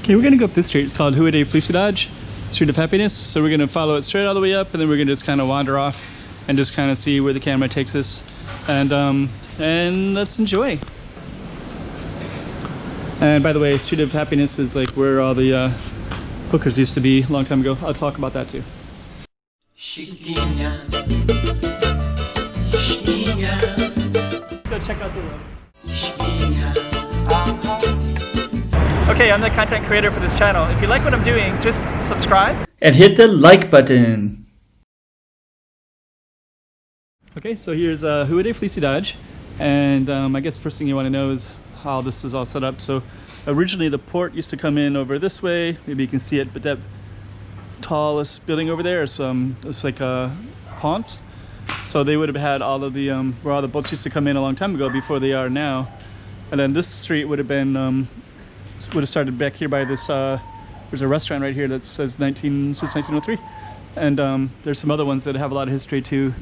Okay, we're gonna go up this street. It's called Rua da Felicidade, Street of Happiness. So we're gonna follow it straight all the way up, and then we're gonna just kind of wander off and just kind of see where the camera takes us, and let's enjoy. And by the way, Street of Happiness is like where all the hookers used to be a long time ago. I'll talk about that too. Go check out the road. Okay, I'm the content creator for this channel. If you like what I'm doing, just subscribe and hit the like button. Okay, so here's Rua da Felicidade, and I guess the first thing you want to know is how this is all set up. So originally the port used to come in over this way. Maybe you can see it, but that tallest building over there is it's like ponds. So they would have had all of the where all the boats used to come in a long time ago before they are now. And then this street would have been would have started back here by this there's a restaurant right here that says since 1903, and there's some other ones that have a lot of history too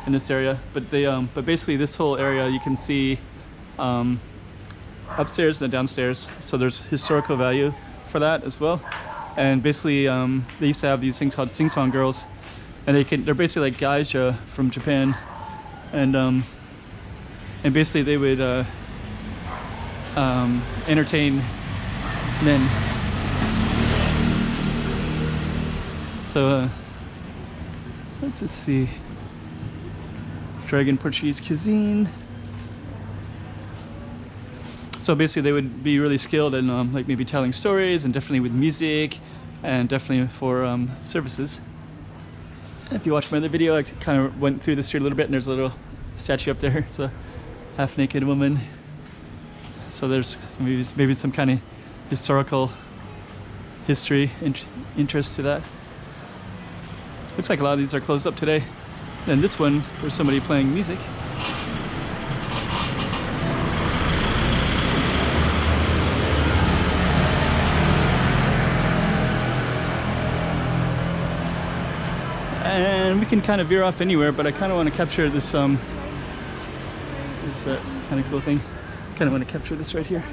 in this area, but they but basically this whole area you can see upstairs and downstairs, so there's historical value for that as well. And basically they used to have these things called sing-song girls, and they're basically like geisha from Japan, and basically they would entertain men. So let's just see. Dragon Portuguese cuisine. So basically they would be really skilled in like maybe telling stories, and definitely with music, and definitely for services. If you watch my other video, I kind of went through the street a little bit, and there's a little statue up there. It's a half-naked woman. So there's maybe some kind of historical history interest to that. Looks like a lot of these are closed up today. And this one, there's somebody playing music. And we can kind of veer off anywhere, but I kind of want to capture this there's that kind of cool thing. Kind of want to capture this right here.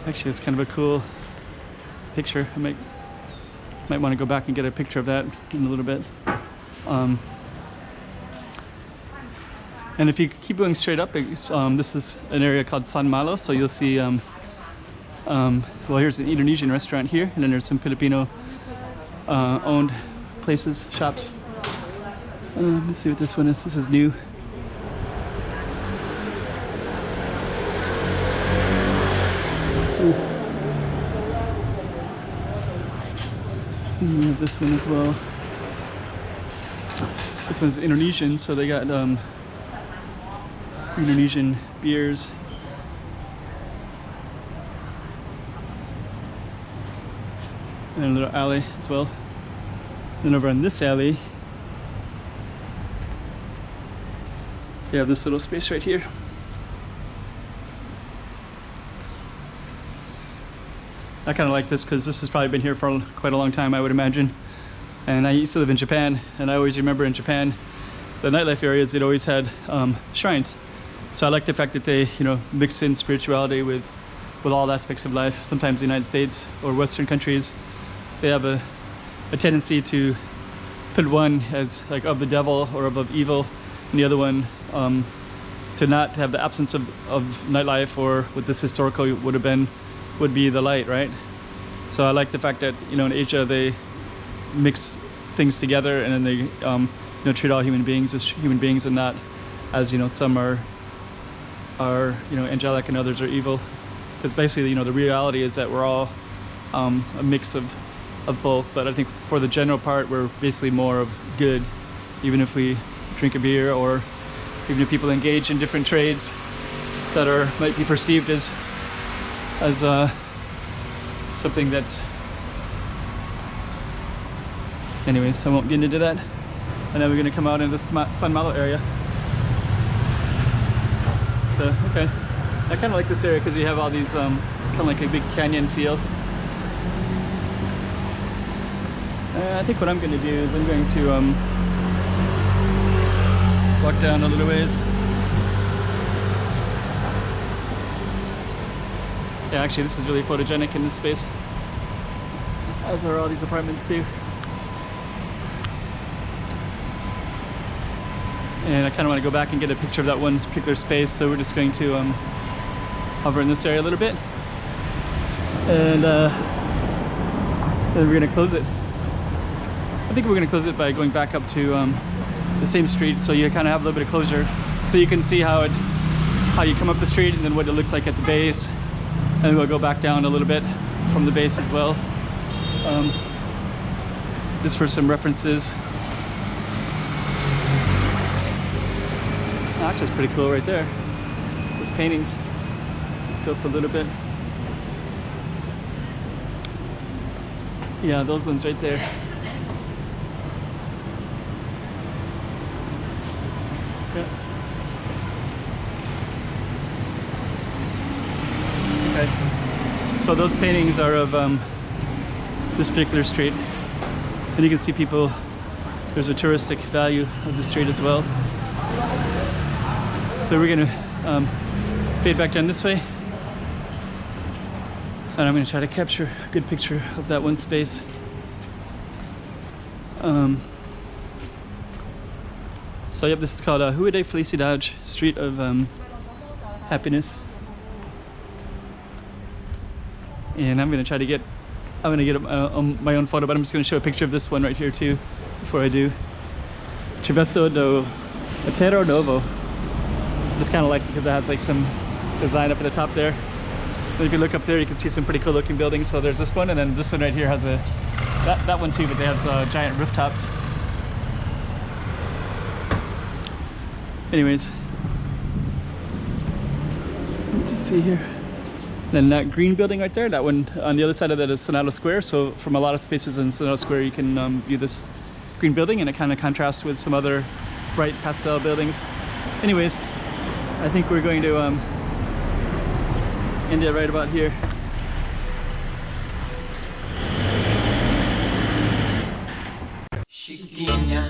Actually, it's kind of a cool picture. I might want to go back and get a picture of that in a little bit. And if you keep going straight up, this is an area called San Malo. So you'll see, well, here's an Indonesian restaurant here, and then there's some Filipino owned places, shops. Let's see what this one is. This is new. And we have this one as well. This one's Indonesian, so they got Indonesian beers. And a little alley as well. Then over on this alley, you have this little space right here. I kind of like this because this has probably been here for quite a long time, I would imagine. And I used to live in Japan, and I always remember in Japan, the nightlife areas, it always had shrines. So I like the fact that they, mix in spirituality with all aspects of life. Sometimes the United States or Western countries, they have a tendency to put one as like of the devil or of evil, and the other one to not have the absence of nightlife, or what this historical would be the light, right? So I like the fact that in Asia they mix things together, and then they treat all human beings as human beings, and not as some are angelic and others are evil. Because basically the reality is that we're all a mix of both. But I think for the general part, we're basically more of good, even if we drink a beer, or even if people engage in different trades that might be perceived as something that's... Anyways, I won't get into that. And then we're gonna come out in the San Malo area. So, okay. I kind of like this area because you have all these kind of like a big canyon feel. I think what I'm going to do is I'm going to walk down a little ways. Yeah, actually this is really photogenic in this space, as are all these apartments too. And I kind of want to go back and get a picture of that one particular space, so we're just going to hover in this area a little bit, and then we're going to close it. I think we're going to close it by going back up to the same street, so you kind of have a little bit of closure, so you can see how you come up the street and then what it looks like at the base, and we'll go back down a little bit from the base as well, just for some references. Actually, it's pretty cool right there. Those paintings. Let's go up a little bit. Yeah, those ones right there. Yeah. Okay. So those paintings are of this particular street, and you can see people. There's a touristic value of the street as well. So we're going to fade back down this way, and I'm going to try to capture a good picture of that one space. So yep, this is called Rua da Felicidade, Street of Happiness. And I'm going to try to get, I'm going to get my own photo, but I'm just going to show a picture of this one right here too before I do. Travesso do Atero Novo. It's kind of like, because it has like some design up at the top there. And if you look up there, you can see some pretty cool looking buildings. So there's this one, and then this one right here has that one too, but they have giant rooftops. Anyways, let me just see here. Then that green building right there, that one on the other side of that is Senado Square. So from a lot of spaces in Senado Square, you can view this green building, and it kind of contrasts with some other bright pastel buildings. Anyways, I think we're going to end it right about here. Chiquinha,